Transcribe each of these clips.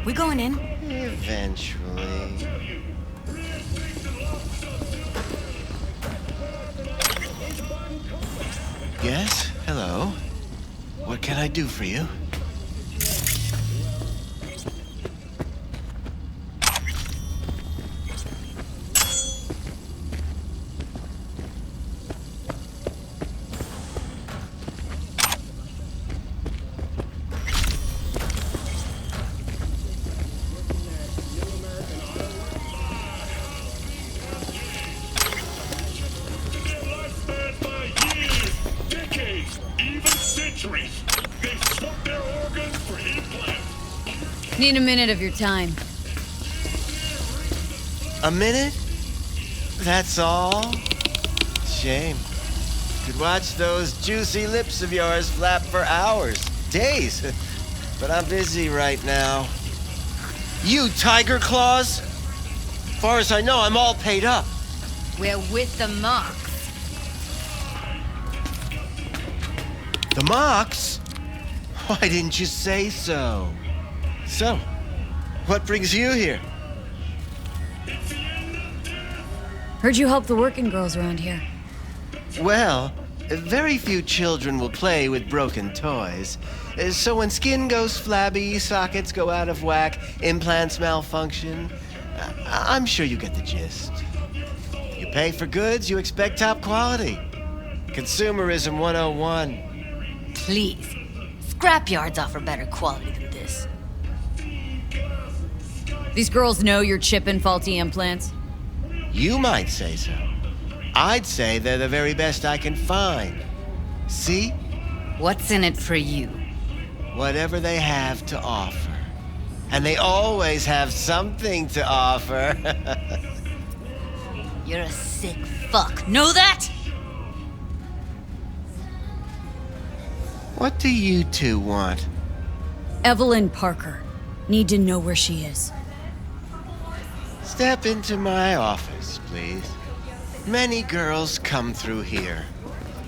We going in? Eventually. Yes? Hello? What can I do for you? Need a minute of your time. A minute? That's all? Shame. Could watch those juicy lips of yours flap for hours, days. But I'm busy right now. You tiger claws? Far as I know, I'm all paid up. We're with the Mox. The Mox? Why didn't you say so? So, what brings you here? Heard you help the working girls around here. Well, very few children will play with broken toys. So when skin goes flabby, sockets go out of whack, implants malfunction, I'm sure you get the gist. You pay for goods, you expect top quality. Consumerism 101. Please. Scrapyards offer better quality than this. These girls know you're chipping faulty implants? You might say so. I'd say they're the very best I can find. See? What's in it for you? Whatever they have to offer. And they always have something to offer. You're a sick fuck. Know that? What do you two want? Evelyn Parker. Need to know where she is. Step into my office, please. Many girls come through here.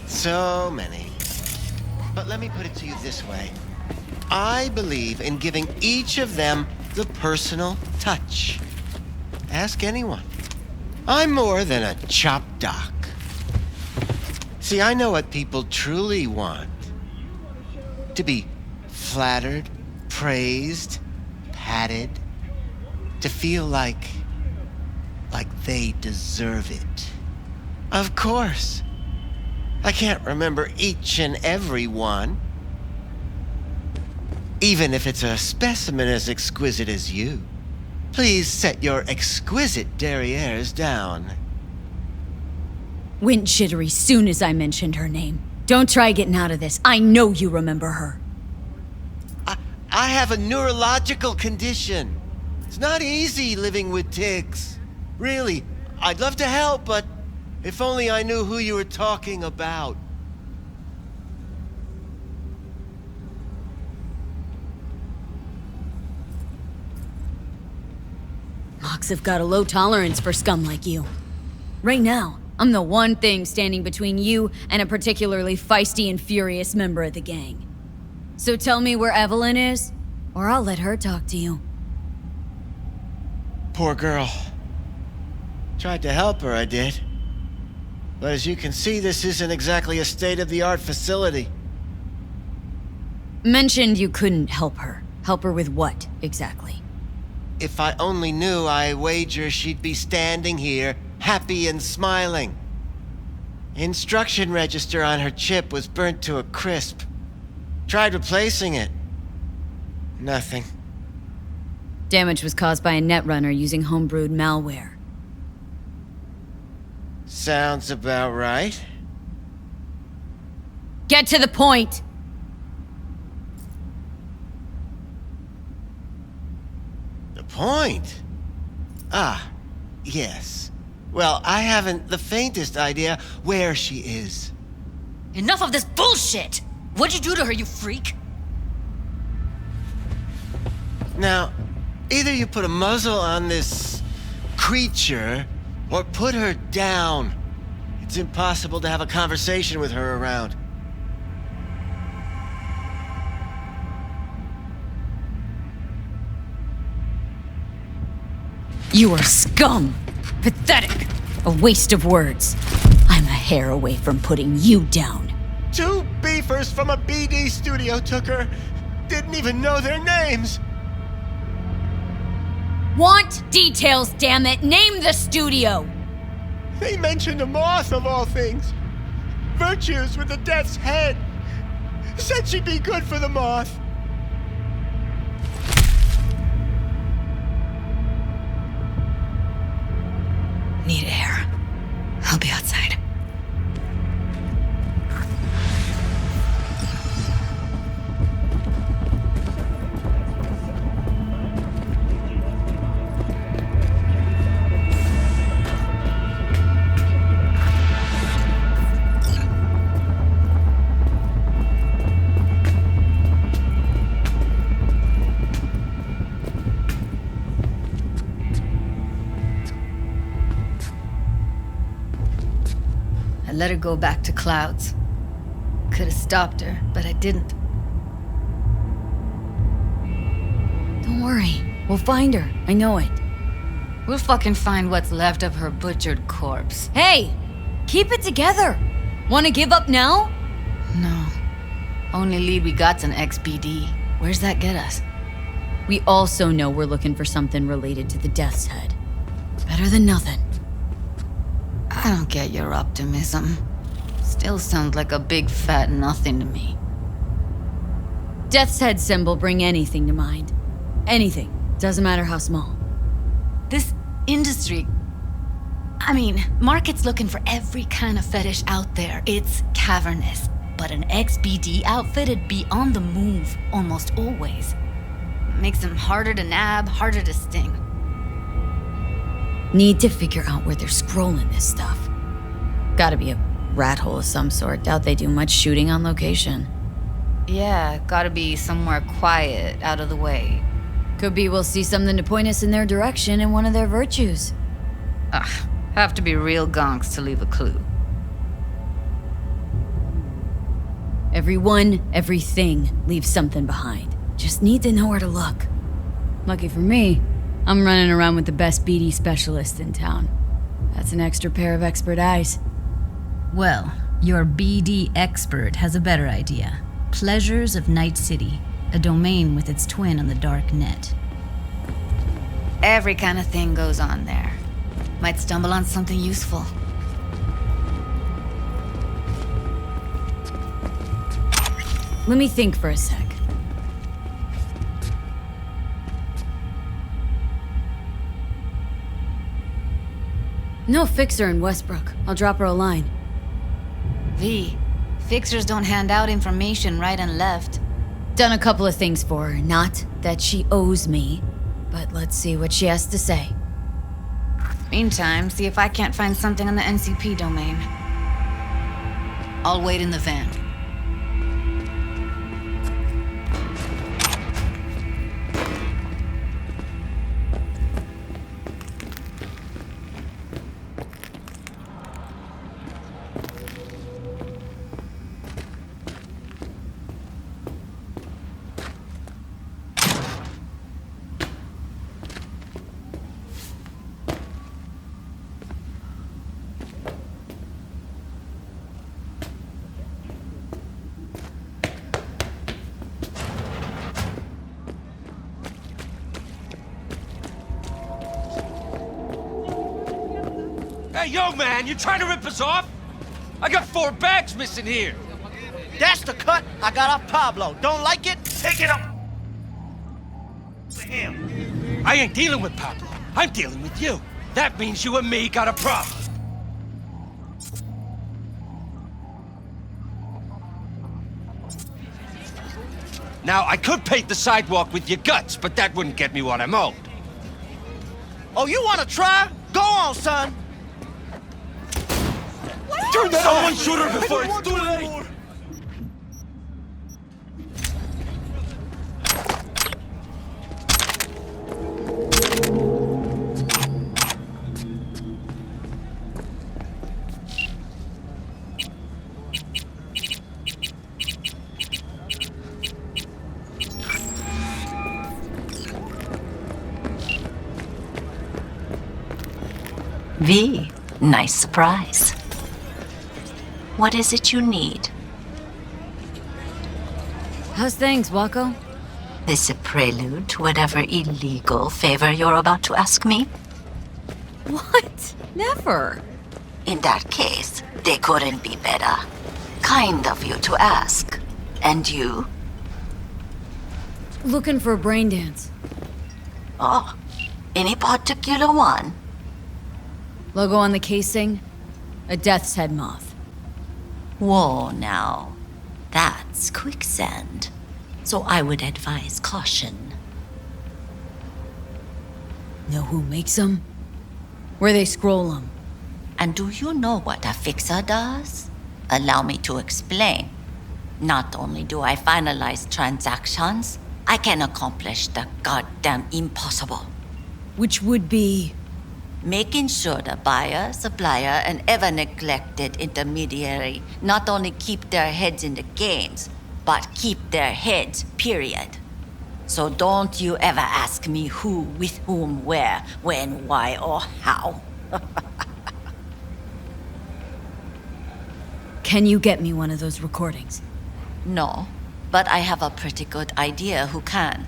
So many. But let me put it to you this way. I believe in giving each of them the personal touch. Ask anyone. I'm more than a chop doc. See, I know what people truly want. To be flattered, praised, patted. To feel like they deserve it. Of course. I can't remember each and every one. Even if it's a specimen as exquisite as you. Please set your exquisite derrieres down. Went jittery soon as I mentioned her name. Don't try getting out of this. I know you remember her. I have a neurological condition. It's not easy living with tics. Really, I'd love to help, but if only I knew who you were talking about. Mox have got a low tolerance for scum like you. Right now, I'm the one thing standing between you and a particularly feisty and furious member of the gang. So tell me where Evelyn is, or I'll let her talk to you. Poor girl. Tried to help her, I did. But as you can see, this isn't exactly a state-of-the-art facility. Mentioned you couldn't help her. Help her with what, exactly? If I only knew, I wager she'd be standing here, happy and smiling. Instruction register on her chip was burnt to a crisp. Tried replacing it. Nothing. Damage was caused by a netrunner using homebrewed malware. Sounds about right. Get to the point! The point? Ah, yes. Well, I haven't the faintest idea where she is. Enough of this bullshit! What'd you do to her, you freak? Now, either you put a muzzle on this creature, or put her down. It's impossible to have a conversation with her around. You are scum! Pathetic! A waste of words. I'm a hair away from putting you down. 2 beefers from a BD studio took her. Didn't even know their names. Want details, damn it! Name the studio! They mentioned a moth of all things. Virtues with the death's head. Said she'd be good for the moth. Need air. I'll be outside. I let her go back to Clouds. Could have stopped her, but I didn't. Don't worry. We'll find her. I know it. We'll fucking find what's left of her butchered corpse. Hey! Keep it together! Wanna give up now? No. Only lead we got's an XBD. Where's that get us? We also know we're looking for something related to the Death's Head. Better than nothing. I don't get your optimism. Still sounds like a big fat nothing to me. Death's Head symbol bring anything to mind. Anything. Doesn't matter how small. This industry... I mean, market's looking for every kind of fetish out there. It's cavernous. But an XBD outfit'd be on the move, almost always. Makes them harder to nab, harder to sting. Need to figure out where they're scrolling this stuff. Gotta be a rat hole of some sort. Doubt they do much shooting on location. Yeah, gotta be somewhere quiet, out of the way. Could be we'll see something to point us in their direction in one of their virtues. Ugh, have to be real gonks to leave a clue. Everyone, everything leaves something behind. Just need to know where to look. Lucky for me, I'm running around with the best BD specialist in town. That's an extra pair of expert eyes. Well, your BD expert has a better idea. Pleasures of Night City, a domain with its twin on the dark net. Every kind of thing goes on there. Might stumble on something useful. Let me think for a sec. No fixer in Westbrook. I'll drop her a line. V, fixers don't hand out information right and left. Done a couple of things for her. Not that she owes me, but let's see what she has to say. Meantime, see if I can't find something on the NCP domain. I'll wait in the van. Hey, yo, man, you trying to rip us off? I got 4 bags missing here. That's the cut I got off Pablo. Don't like it? Take it up to him. I ain't dealing with Pablo. I'm dealing with you. That means you and me got a problem. Now, I could paint the sidewalk with your guts, but that wouldn't get me what I'm owed. Oh, you want to try? Go on, son. Turn that on! Someone shoot her before it's too late! V, nice surprise. What is it you need? How's things, Wako? This a prelude to whatever illegal favor you're about to ask me? What? Never. In that case, they couldn't be better. Kind of you to ask. And you? Looking for a brain dance. Oh, any particular one? Logo on the casing? A death's head moth. Whoa, now. That's quicksand. So I would advise caution. Know who makes them? Where they scroll them? And do you know what a fixer does? Allow me to explain. Not only do I finalize transactions, I can accomplish the goddamn impossible. Which would be... Making sure the buyer, supplier, and ever neglected intermediary not only keep their heads in the games, but keep their heads, period. So don't you ever ask me who, with whom, where, when, why, or how. Can you get me one of those recordings? No, but I have a pretty good idea who can.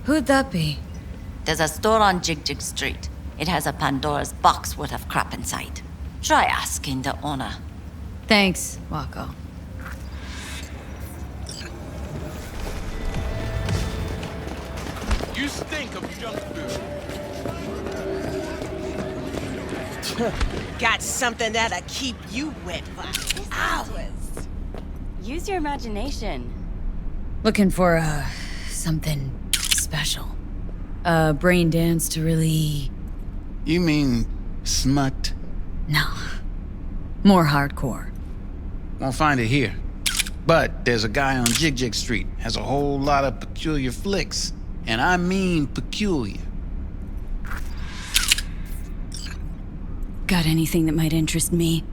Who'd that be? There's a store on Jig Street. It has a Pandora's box worth of crap inside. Try asking the owner. Thanks, Wako. You stink of junk food. Got something that'll keep you wet for hours. Use your imagination. Looking for, something special. A brain dance to really... You mean smut? No. More hardcore. Won't find it here. But there's a guy on Jig Street, has a whole lot of peculiar flicks. And I mean peculiar. Got anything that might interest me?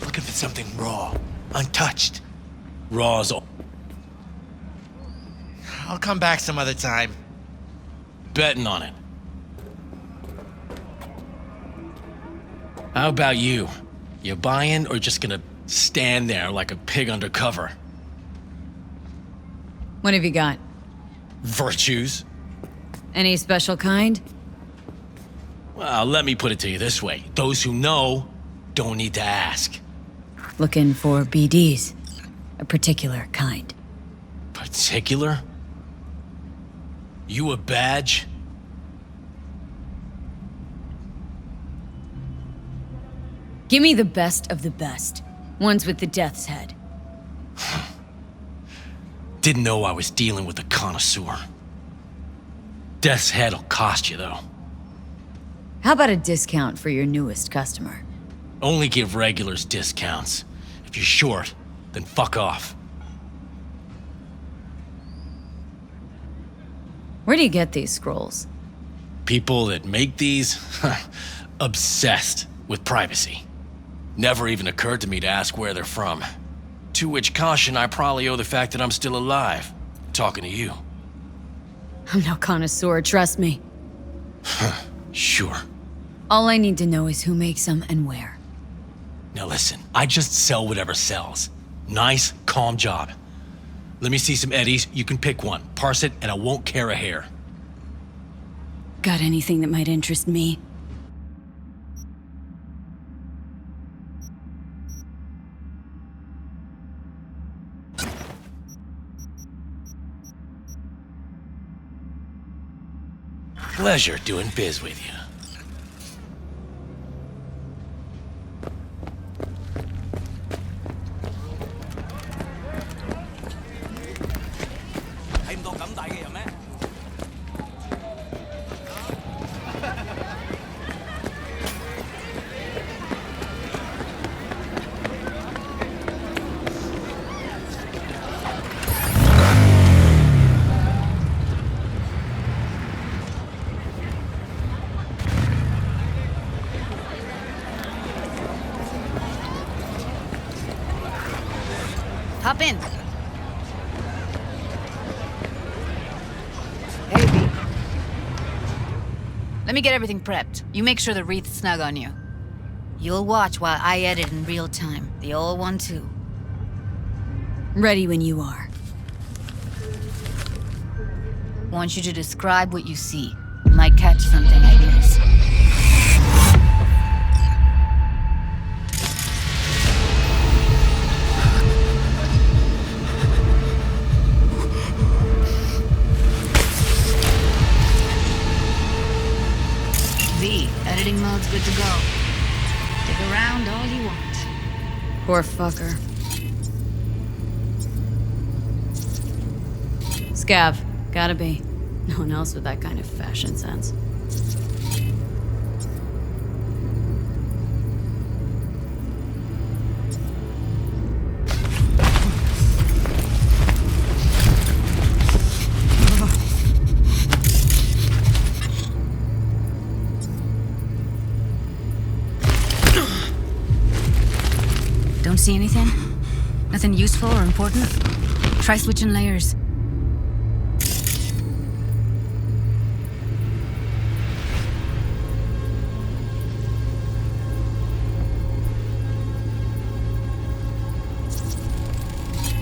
Looking for something raw, untouched. Raw's all. I'll come back some other time. Betting on it. How about you? You buying or just gonna stand there like a pig undercover? What have you got? Virtues? Any special kind? Well, let me put it to you this way. Those who know don't need to ask. Looking for BDs. A particular kind. Particular? You a badge? Give me the best of the best. Ones with the death's head. Didn't know I was dealing with a connoisseur. Death's head'll cost you, though. How about a discount for your newest customer? Only give regulars discounts. If you're short, then fuck off. Where do you get these scrolls? People that make these, obsessed with privacy. Never even occurred to me to ask where they're from. To which caution I probably owe the fact that I'm still alive, talking to you. I'm no connoisseur, trust me. Sure. All I need to know is who makes them and where. Now listen, I just sell whatever sells. Nice, calm job. Let me see some eddies, you can pick one, parse it, and I won't care a hair. Got anything that might interest me? Pleasure doing biz with you. Hop in. Hey, B. Let me get everything prepped. You make sure the wreath's snug on you. You'll watch while I edit in real time. The old one, too. Ready when you are. Want you to describe what you see. You might catch something, I guess. V, editing mode's good to go. Stick around all you want. Poor fucker. Scav. Gotta be. No one else with that kind of fashion sense. Don't see anything? Nothing useful or important? Try switching layers.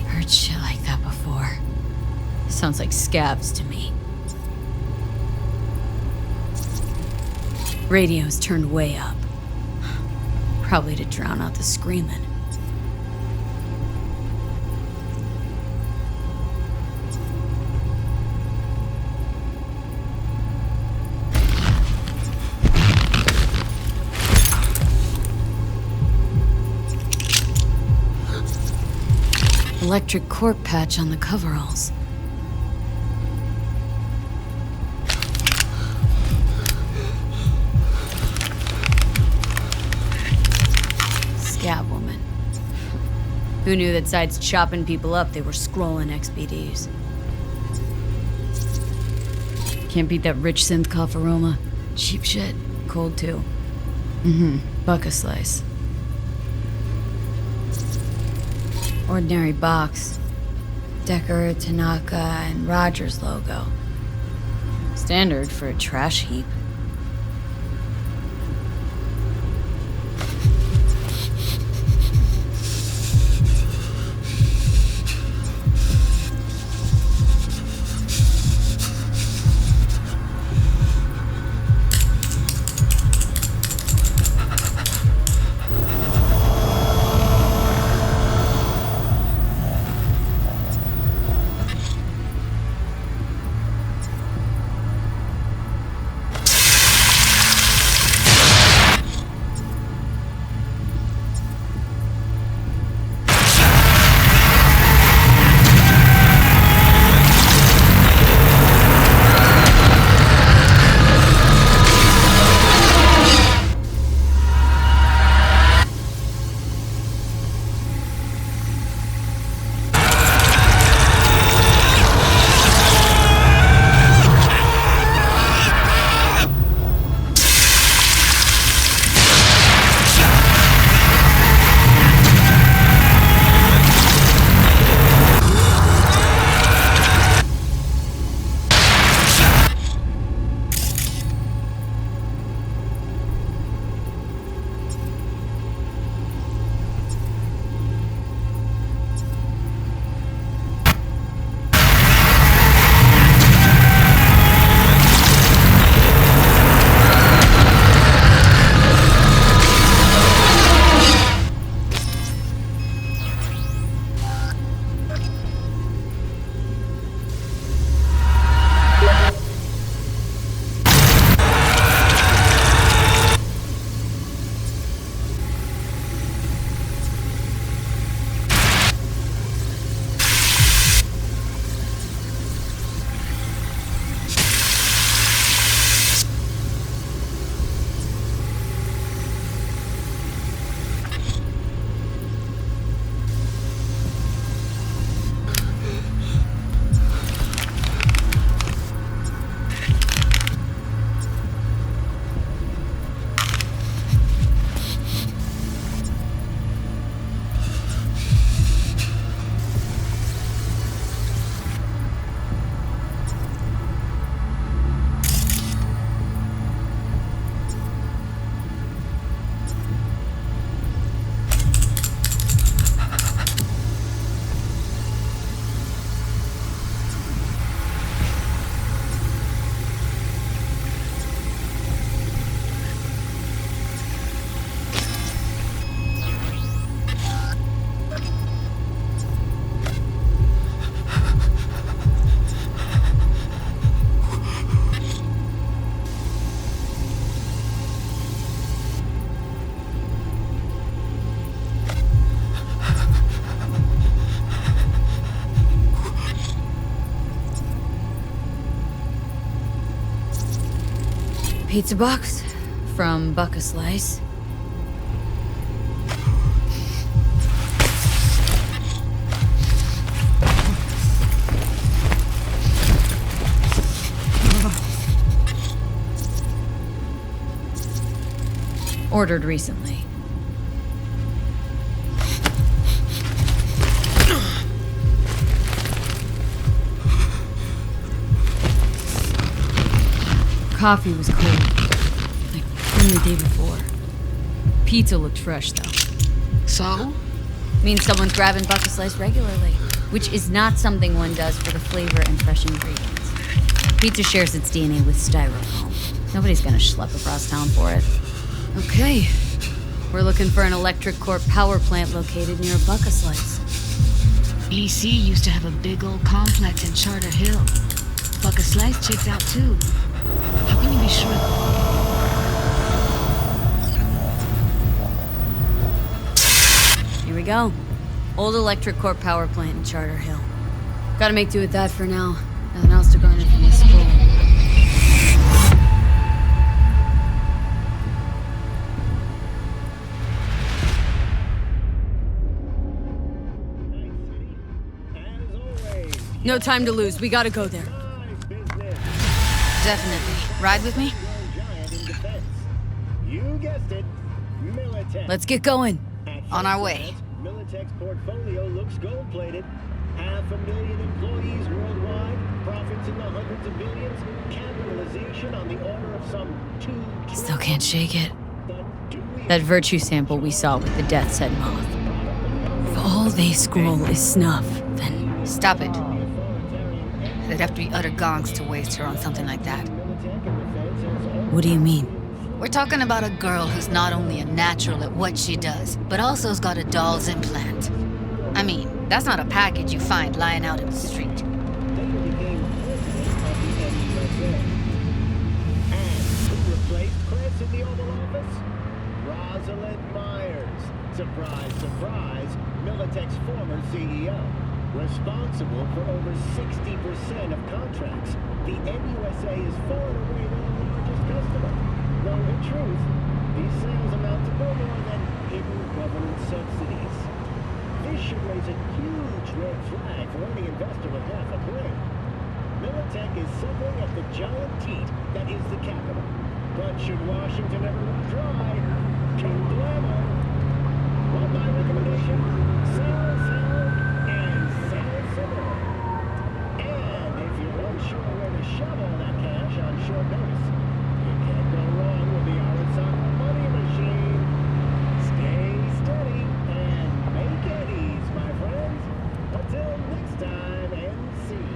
Heard shit like that before. Sounds like scabs to me. Radio's turned way up. Probably to drown out the screaming. Electric cork patch on the coveralls. Scab woman. Who knew that besides chopping people up, they were scrolling XBDs? Can't beat that rich synth cough aroma. Cheap shit. Cold too. Buck a slice. Ordinary box. Decker, Tanaka, and Rogers logo. Standard for a trash heap. Pizza box from Buck a Slice. Ordered recently. Coffee was cold, like from the day before. Pizza looked fresh, though. So? Means someone's grabbing Buck a Slice regularly, which is not something one does for the flavor and fresh ingredients. Pizza shares its DNA with styrofoam. Nobody's gonna schlep across town for it. Okay. We're looking for an electric core power plant located near Buck a Slice. EC used to have a big old complex in Charter Hill. Buck a Slice checks out too. How can you be sure? Here we go. Old electric core power plant in Charter Hill. Gotta make do with that for now. Nothing else to garner from this school. No time to lose. We gotta go there. Definitely. Ride with me? You guessed it. Militech. Let's get going. On our way. Militech's portfolio looks gold-plated. 500,000 employees worldwide, profits in the hundreds of billions, capitalization on the order of some 2 trillion. Still can't shake it. That virtue sample we saw with the Death's Head moth. If all they scroll is snuff, then... Stop it. There'd have to be utter gonks to waste her on something like that. What do you mean? We're talking about a girl who's not only a natural at what she does, but also has got a doll's implant. I mean, that's not a package you find lying out in the street. Surprise, surprise, Militech's former CEO. Responsible for over 60% of contracts. The NUSA is far and away their largest customer. Though in truth, these sales amount to no more than hidden government subsidies. This should raise a huge red flag for any investor with half a brain. Militech is suckling at the giant teat that is the capital. But should Washington ever run dry, King Glamour. Want my recommendation? Sell, and sell some more. And if you're unsure where to shove all that cash on short notice, you can't go wrong with the Arizona money machine. Stay steady and make eddies, my friends. Until next time, and see.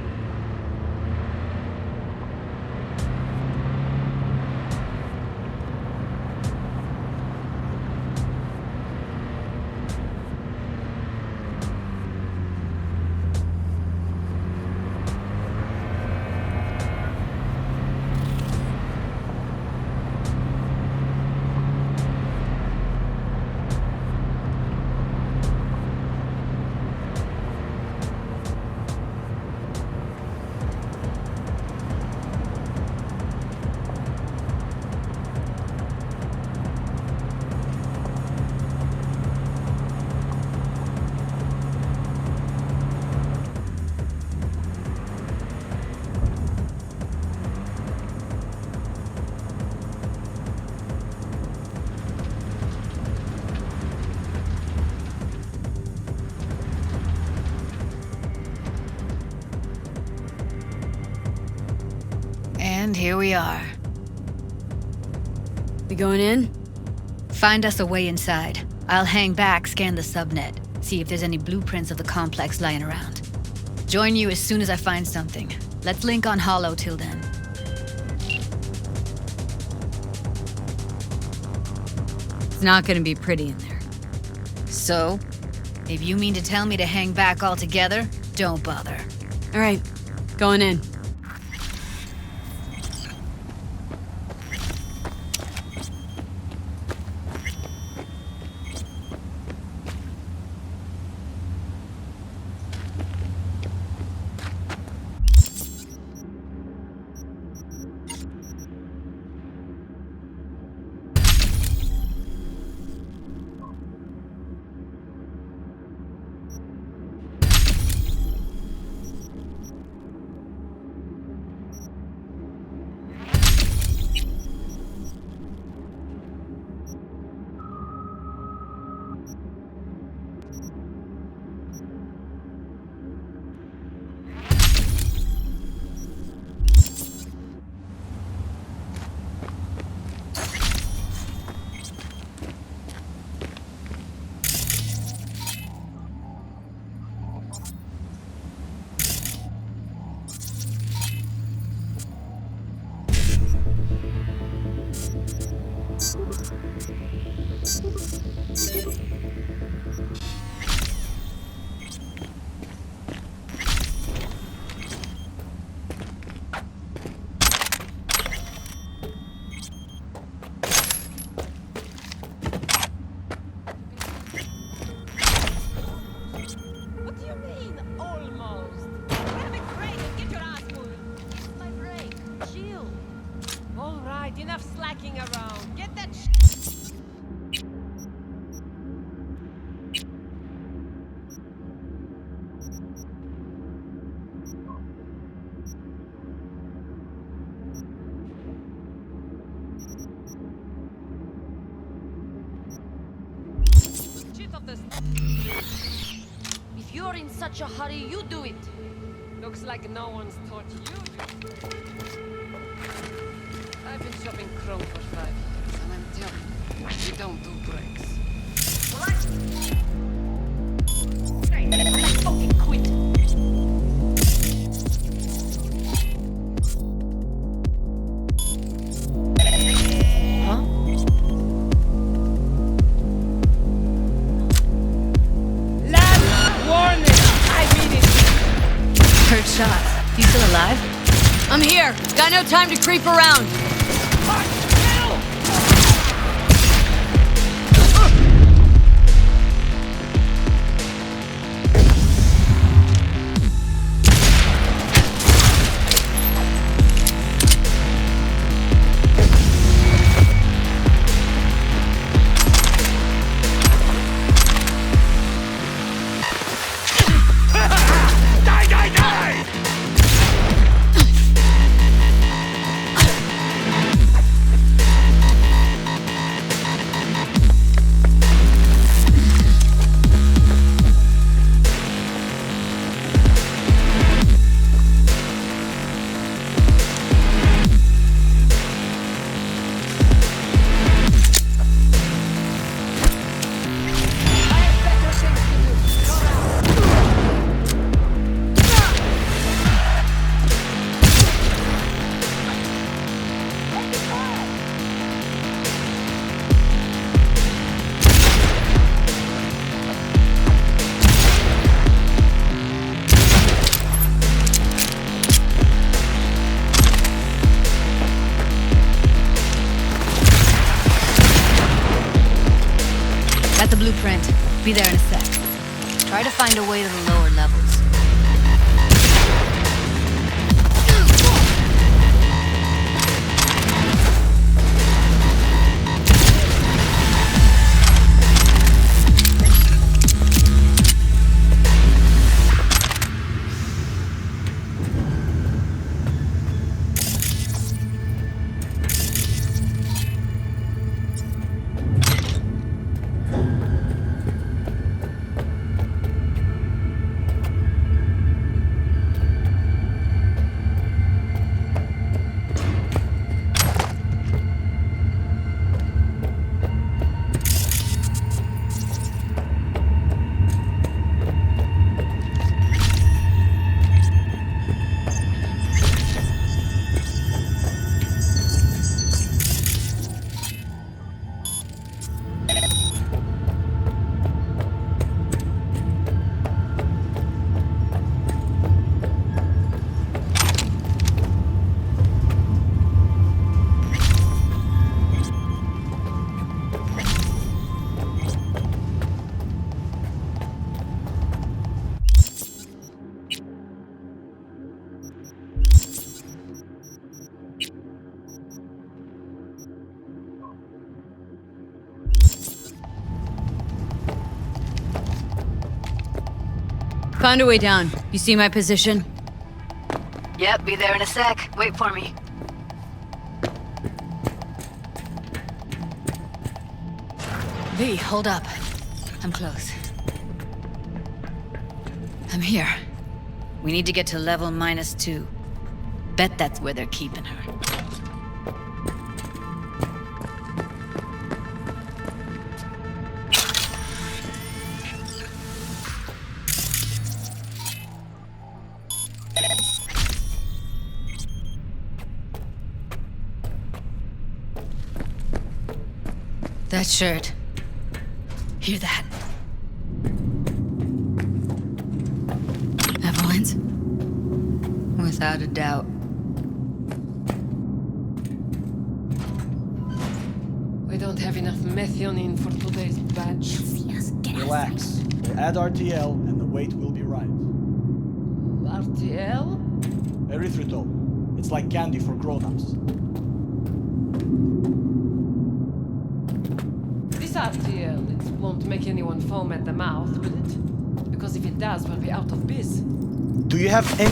And here we are. We going in? Find us a way inside. I'll hang back, scan the subnet, see if there's any blueprints of the complex lying around. Join you as soon as I find something. Let's link on Hollow till then. It's not gonna be pretty in there. So, if you mean to tell me to hang back altogether, don't bother. All right, going in. enough slacking around. Get that shit of this. If you're in such a hurry, you do it. Looks like no one's taught you. I've been shopping Chrome for 5 years, and I'm telling you, we don't do breaks. I fucking quit. Huh? Last warning! I mean it! Heard shots. You still alive? I'm here. Got no time to creep around. Got the blueprint. Be there in a sec. Try to find a way to the lower levels. Found a way down. You see my position? Yep, be there in a sec. Wait for me. V, hold up. I'm close. I'm here. We need to get to level -2. Bet that's where they're keeping her. That shirt. Hear that? Evelyn's? Without a doubt. We don't have enough methionine for today's batch. Relax. We'll add RTL and the weight will be right. RTL? Erythritol. It's like candy for grown-ups. This RTL, it won't make anyone foam at the mouth, will it? Because if it does, we'll be out of biz. Do you have any...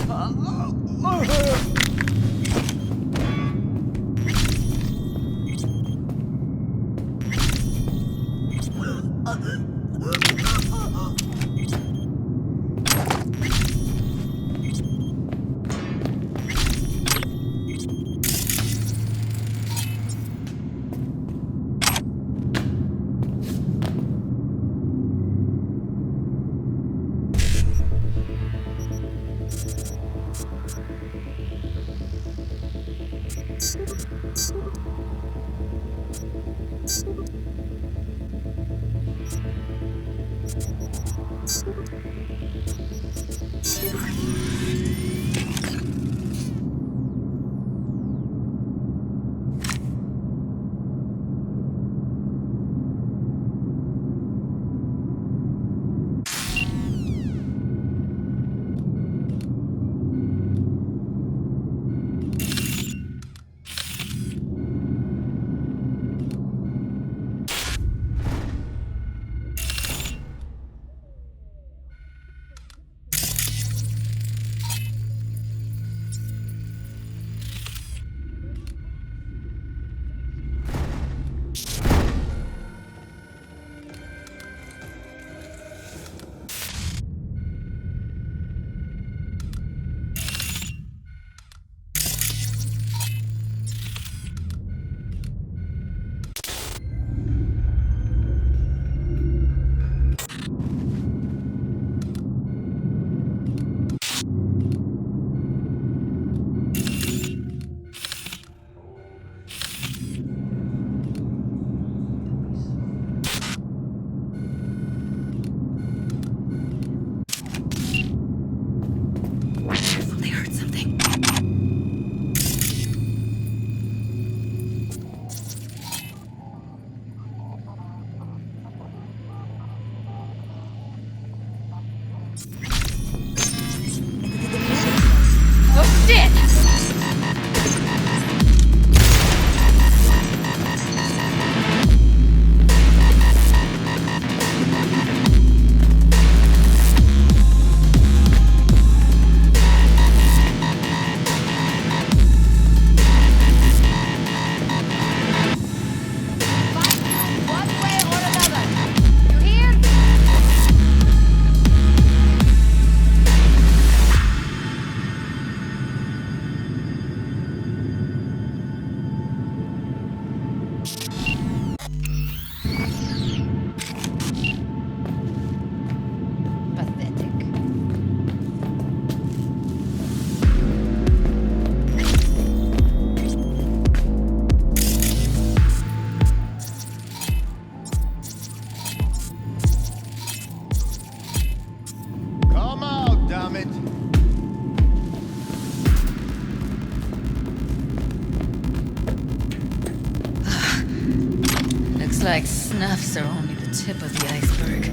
like snuffs are only the tip of the iceberg.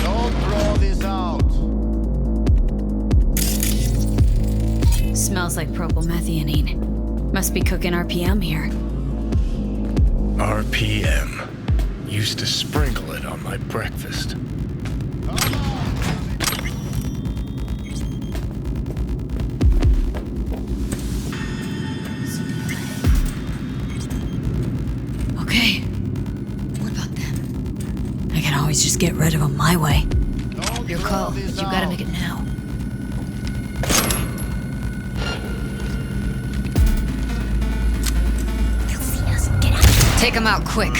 Don't throw this out. Smells like propylmethionine. Must be cooking RPM here. RPM. Used to sprinkle it on my breakfast. Okay. What about them? I can always just get rid of them my way. Your call, but you gotta make it now. They'll see us. Get out. Take them out quick.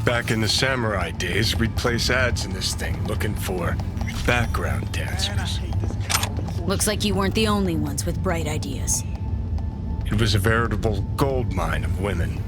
Back in the samurai days, we'd place ads in this thing looking for background dancers. Looks like you weren't the only ones with bright ideas. It was a veritable gold mine of women.